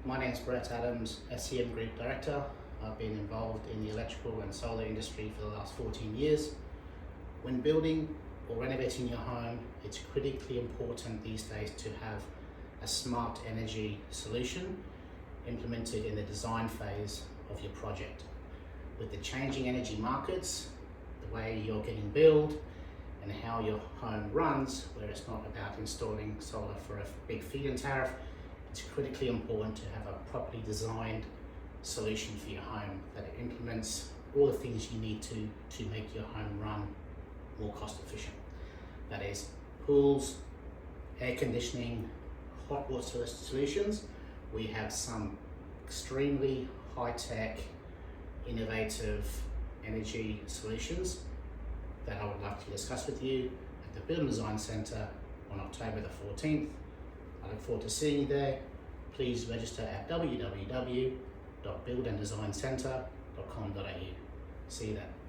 My name is Brett Adams, SEM Group Director. I've been involved in the electrical and solar industry for the last 14 years. When building or renovating your home, it's critically important these days to have a smart energy solution implemented in the design phase of your project. With the changing energy markets, the way you're getting billed, and how your home runs, where it's not about installing solar for a big feed-in tariff, it's critically important to have a properly designed solution for your home that implements all the things you need to make your home run more cost efficient. That is pools, air conditioning, hot water solutions. We have some extremely high-tech, innovative energy solutions that I would like to discuss with you at the Build and Design Centre on October the 14th. I look forward to seeing you there. Please register at www.buildanddesigncentre.com.au. See you then.